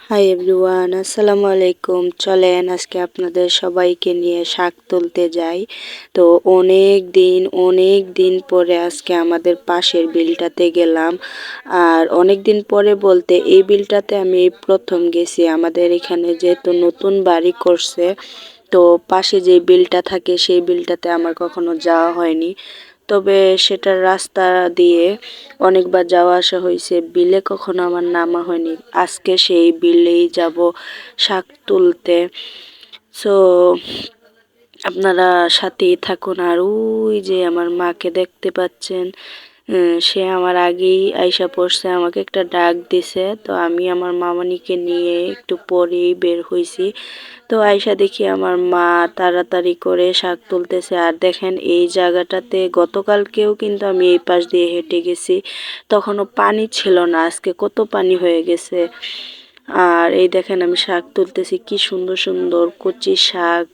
Hi everyone, আসসালামু আলাইকুম। চলেন আজকে আপনাদের সবাইকে নিয়ে শাক তুলতে যাই। তো অনেক দিন পরে আজকে আমাদের পাশের বিলটাতে গেলাম। আর অনেক দিন পরে বলতে এই বিলটাতে আমি প্রথম গেছি। আমাদের এখানে যেহেতু নতুন বাড়ি করছে, তো পাশে যে বিলটা থাকে সেই বিলটাতে আমার কখনো যাওয়া হয়নি। তবে সেটার রাস্তা দিয়ে অনেকবার যাওয়া আসা হয়েছে, বিলে কখনো আমার নামা হয়নি। আজকে সেই বিলেই যাব শাক তুলতে। সো আপনারা সাথেই থাকুন। আর ওই যে আমার মাকে দেখতে পাচ্ছেন, সে আমার আগেই আইসা পড়ছে, আমাকে একটা ডাক দিছে। তো আমি আমার মামানিকে নিয়ে একটু পরেই বের হইছি। তো আইসা দেখি আমার মা তাড়াতাড়ি করে শাক তুলতেছে। আর দেখেন এই জায়গাটাতে গতকালকেও কিন্তু আমি এই পাশ দিয়ে হেঁটে গেছি, তখনও পানি ছিল না। আজকে কত পানি হয়ে গেছে। আর এই দেখেন আমি শাক তুলতেছি, কি সুন্দর সুন্দর কচি শাক,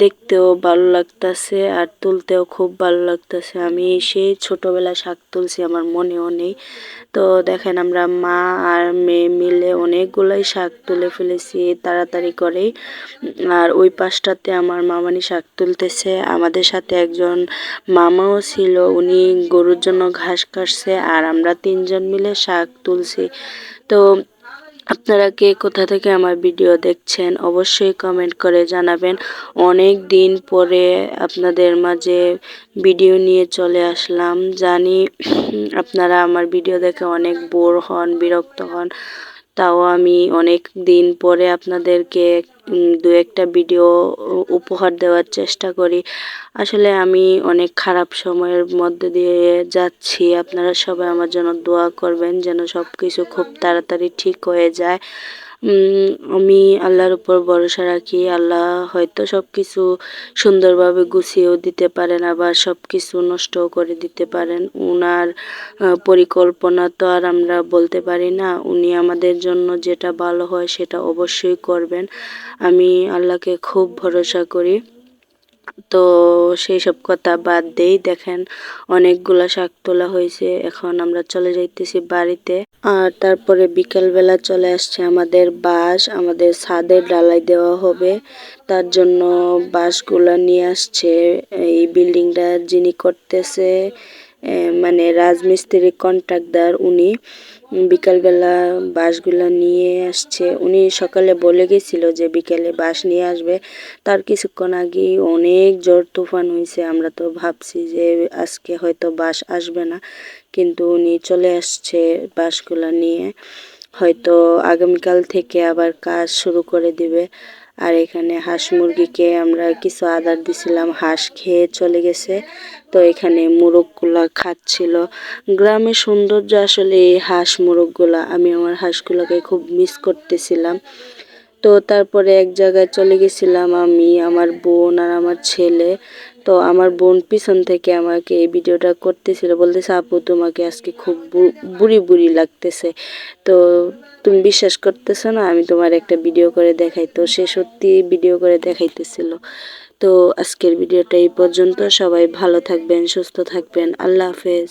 দেখতেও ভালো লাগতেছে আর তুলতেও খুব ভালো লাগতেছে। আমি সেই ছোটবেলায় শাক তুলছি, আমার মনেও নেই। তো দেখেন আমরা মা আর মেয়ে মিলে অনেকগুলাই শাক তুলে ফেলেছি তাড়াতাড়ি করেই। আর ওই পাশটাতে আমার মামানি শাক তুলতেছে, আমাদের সাথে একজন মামাও ছিল, উনি গরুর জন্য ঘাস কাটছে। আর আমরা তিনজন মিলে শাক তুলছি। তো আপনারা কে কোথা থেকে আমার ভিডিও দেখছেন অবশ্যই কমেন্ট করে জানাবেন। অনেক দিন পরে আপনাদের মাঝে ভিডিও নিয়ে চলে আসলাম। জানি আপনারা আমার ভিডিও দেখে অনেক বোর হন, বিরক্ত হন। তাও আমি অনেক দিন পরে আপনাদেরকে দু একটা ভিডিও উপহার দেওয়ার চেষ্টা করি। আসলে আমি অনেক খারাপ সময়ের মধ্যে দিয়ে যাচ্ছি। আপনারা সবাই আমার জন্য দোয়া করবেন যেন সব কিছু খুব তাড়াতাড়ি ঠিক হয়ে যায়। আমি আল্লাহর উপর ভরসা রাখি। আল্লাহ হয়তো সব কিছু সুন্দরভাবে গুছিয়েও দিতে পারেন, আবার সব কিছু নষ্টও করে দিতে পারেন। উনার পরিকল্পনা তো আর আমরা বলতে পারি না। উনি আমাদের জন্য যেটা ভালো হয় সেটা অবশ্যই করবেন। আমি আল্লাহকে খুব ভরসা করি। তো সেই সব কথা বাদ দেই। দেখেন অনেকগুলা শাক তোলা হয়েছে, এখন আমরা চলে যাইতেছি বাড়িতে। আর তারপরে বিকালবেলা চলে আসছে আমাদের বাঁশ, আমাদের ছাদের ডালাই দেওয়া হবে, তার জন্য বাঁশগুলা নিয়ে আসছে। এই বিল্ডিংটা যিনি করতেছে, মানে রাজমিস্ত্রি কন্ট্রাক্টর, উনি বিকালবেলা বাঁশগুলা নিয়ে আসছে। উনি সকালে বলে গেছিল যে বিকেলে বাঁশ নিয়ে আসবে। তার কিছুক্ষণ আগেই অনেক ঝড় তুফান হয়েছে, আমরা তো ভাবছি যে আজকে হয়তো বাঁশ আসবে না, কিন্তু উনি চলে আসছে বাঁশগুলা নিয়ে। হয়তো আগামীকাল থেকে আবার কাজ শুরু করে দিবে। আর এখানে হাঁস মুরগিকে আমরা কিছু আদার দিছিলাম, হাঁস খেয়ে চলে গেছে। তো এখানে মোরগগুলা খাচ্ছিল। গ্রামের সৌন্দর্য আসলে এই হাঁস মোরগগুলা, আমি আমার হাঁসগুলোকে খুব মিস করতেছিলাম। তো তারপরে এক জায়গায় চলে গেছিলাম আমি, আমার বোন আর আমার ছেলে। তো আমার বোন পিছন থেকে আমাকে এই ভিডিওটা করতেছিল, বলতেছে আপু তোমাকে আজকে খুব বুড়ি বুড়ি লাগতেছে। তো তুমি বিশ্বাস করতেছো না, আমি তোমার একটা ভিডিও করে দেখাই। তো সে সত্যি ভিডিও করে দেখাইতেছিল। তো আজকের ভিডিওটা এই পর্যন্ত। সবাই ভালো থাকবেন, সুস্থ থাকবেন। আল্লাহ হাফেজ।